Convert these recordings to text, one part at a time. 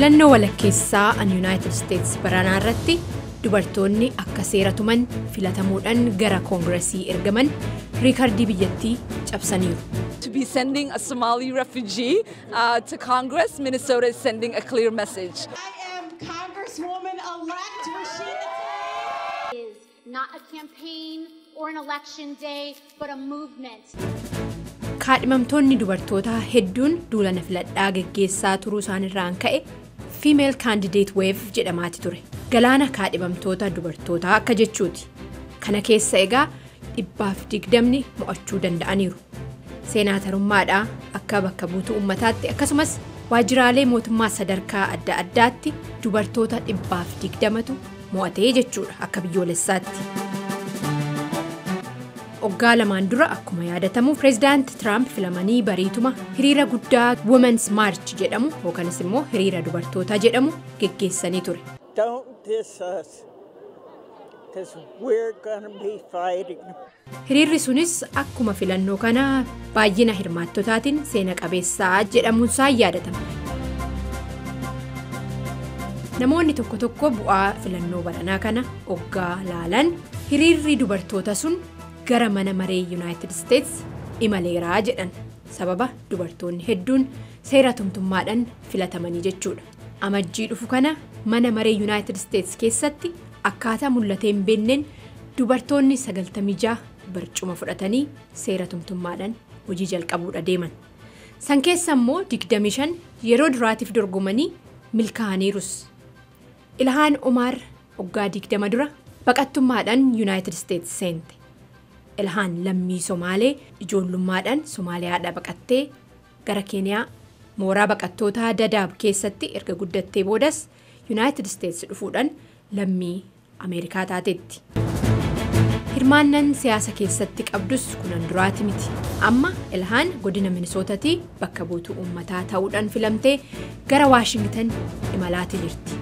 Filannoo walakkeessaa United States baranaa irratti dubartoonni akka seera tuman filatamuudhaan gara koongiresii ergaman riikardii biyyattii cabsaniiru. To be sending a Somali refugee to Congress, Minnesota is sending a clear message. I am Congresswoman-elect Rashida. It is not a campaign or an election day, but a movement. Kaadhimamtoonni dubartootaa hedduun duulana filadhaa geggeessaa turuu isaaniirraan ka'e female candidate wave jedhamaati ture. Galaana kaadhimamtoota dubartootaa akka jechuuti. Kana keessa egaa 120 mo'achuu danda'aniiru. Seenaatarummaadhaa akka bakka buutuu ummataatti akkasumas waajjiraalee mootummaa sadarkaa adda addaatti dubartoota 120tu mo'atee jechuudha akka biyyoolessaatti. Waggaa lamaan dura akkuma yaadatamu pireezidaanti Tiraamp filamanii bariituma hiriira guddaa Women's March jedhamu yookanis immoo hiriira dubartootaa jedhamu geggeessanii ture. Hiriirri sunis akkuma filannoo kana baay'ina hirmaattotaatiin seena qabeessaa jedhamuunsaa yaadatama. Namoonni tokko tokko bu'aa filannoo baranaa kana waggaa laalan hiriirri dubartoota sun gara mana maree United States imaleeraa jedhan sababa dubartoonni hedduun seera tumtummaadhaan filatamanii jechuudha. Amajjii dhufu kana mana maree United States keessatti akkaataa mul'ateen beenneen dubartoonni 96 barcuma fudhatanii seera tumtummaadhaan hojii jalqabuudha deeman. San keessa immoo 25 yeroo duraatiif dorgomanii milkaa'aniirus. Ilhaan Omar waggaa 20 dura baqattummaadhaan United States seente. Ilhaan lammii Somaalee ijoollummaadhaan Somaaliyaadhaa baqattee gara Keeniyaa mooraa baqattootaa Dadaab keessatti erga guddattee boodas United States dhufuudhaan lammii Ameerikaa taateetti. Hirmaannaan siyaasa keessatti qabdus kunan duraati miti. Amma Ilhaan godina Minisootatii bakka buutuu uummataa ta'uudhaan filamtee gara Waashingtan imalaati jirti.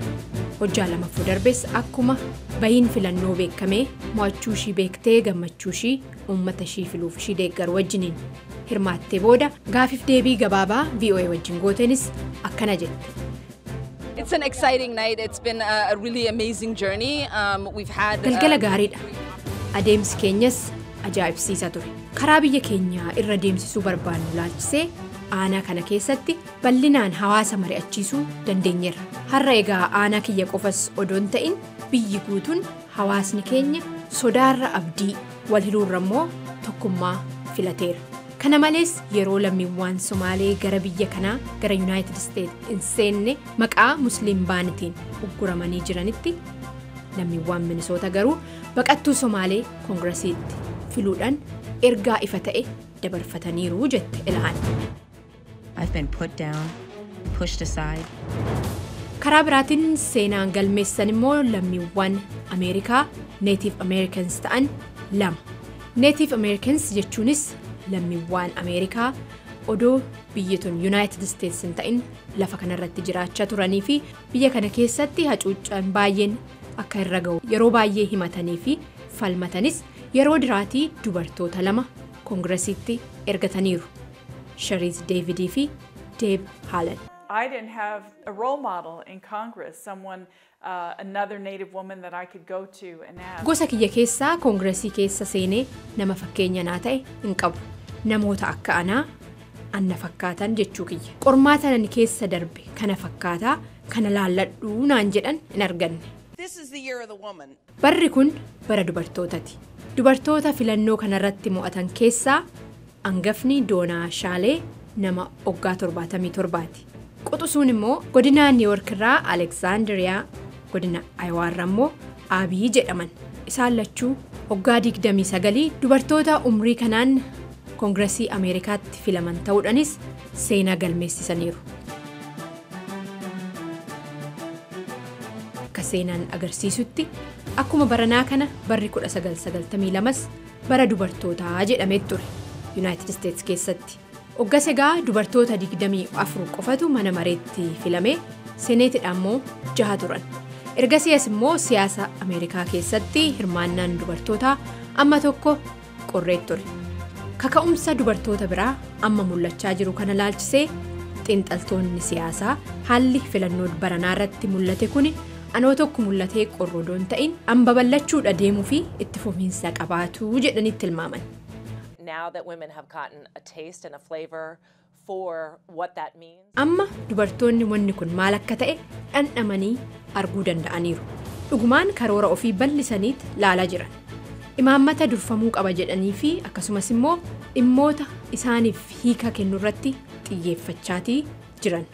Hojjaa lamaffuu darbes akkuma bahiin filannoo beekamee mo'achuu ishii beektee gammachuu ishii uummata ishii filuuf ishii deeggaru wajjiniin hirmaattee booda gaaffiif deebii gabaabaa VOA wajjin gootenis akkana jette. It's an exciting night. It's been a really amazing journey. We've had Galgala gaariidha. Adeemsi keenyas ajaa'ibsiisaa ture. Karaa biyya keenyaa irra deemsisuu barbaannu laalchisee aanaa kana keessatti bal'inaan hawaasa mari'achiisuu dandeenyeerra. Har'a egaa aanaa kiyya qofas odoon ta'in biyyi guutuun hawaasni keenya sodaarra abdii wal hiruurra immoo tokkummaa filateera. Kana malees yeroo lammiiwwan Somaalee gara biyya kanaa gara United States hin seenne maqaa Musliim baanitiin ugguramanii jiranitti lammiiwwan Minisoota garuu baqattuu Somaalee koongiresiitti filuudhaan ergaa ifa ta'e dabarfataniiru jette Ilhaan. I've been put down, pushed aside. Karaa biraatiin seenaan galmeessan immoo lammiiwwan Ameerikaa Native Americans ta'an 2. Native Americans jechuunis lammiiwwan Ameerikaa odoo biyyatun United States hin ta'in lafa kanarratti jiraachaa turanii fi biyya kana keessatti hacuuccaan baay'een akka irra ga'u yeroo baay'ee himatanii fi falmatanis yeroo diraatii dubartoota 2 koongiresiitti ergataniiru. Shariz Davidii fi Deeb Haalan. I didn't have a role model in Congress, someone, another Native woman that I could go to and ask. Gosa kiyya keessaa koongiresii keessa seenee nama fakkeenya naa ta'e hin qabu. Namoota akka anna fakkaatan jechuu kiyya. Qormaata ani keessa darbe kana fakkaataa kana laalladhuu naan jedhan hin arganne. This is the year of the woman. Barri kun bara dubartootaati. Dubartoota filannoo kanarratti mo'atan keessaa angafni Doonaa Shaalee nama waggaa 77ti. Quxusuun immoo godina Niiwork irraa Alexandriyaa godina Aywaarraa immoo Abii jedhaman. Isaan lachuu waggaa 29 dubartoota umrii kanaan koongiresii Ameerikaatti filaman ta'uudhaanis seenaa galmeessisaniiru. Akka seenaan agarsiisutti akkuma baranaa kana barri 1992 bara dubartootaa jedhamee ture. United States keessatti. Waggas egaa dubartoota 24 qofatu mana mareetti filame, seneetidhaan immoo 6 turan. Ergasiis immoo siyaasa Ameerikaa keessatti hirmaannaan dubartootaa amma tokko qorreet ture. Kaka'umsa dubartoota biraa amma mul'achaa jiru kana laalchisee xiinxaltoonni siyaasaa haalli filannoo baranaa irratti mul'ate kuni anoo tokko mul'atee qorrodoon ta'in babal'achuudha deemuu fi itti fufiinsa qabaatu jedhanii tilmaaman. Now that women have gotten a taste and a flavor for what that means. Amma dubartoonni wanni kun maal akka ta'e dhandhamanii arguu danda'aniiru. Dhugumaan karoora ofii bal'isaniit laalaa jiran. Imaammata durfamuu qaba jedhanii fi akkasumas immoo dhimmoota isaaniif hiika kennu irratti xiyyeeffachaatii jiran.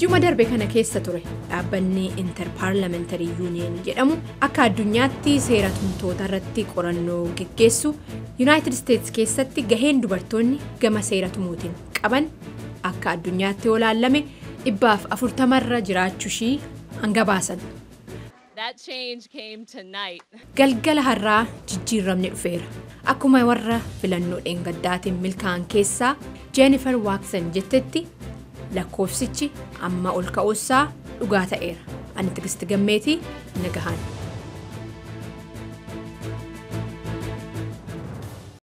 Juma darbe kana keessa ture dhaabbanni Interparliamentary Union jedhamu akka addunyaatti seera tumtoota irratti qorannoo geggeessu United States keessatti gaheen dubartoonni gama seera tumuutiin qaban akka addunyaatti olaallame 140 irra jiraachuu ishii hanga baasan. That change came tonight. Galgala har'aa jijjiiramni dhufeera. Akkuma warra filannoo dheengaddaatiin milkaa'an keessaa Jennifer Waxen jettetti lakkoofsichi amma ol ka'uusaa dhugaa ta'eera. Ani Tigisti Gammeetii nagahaan.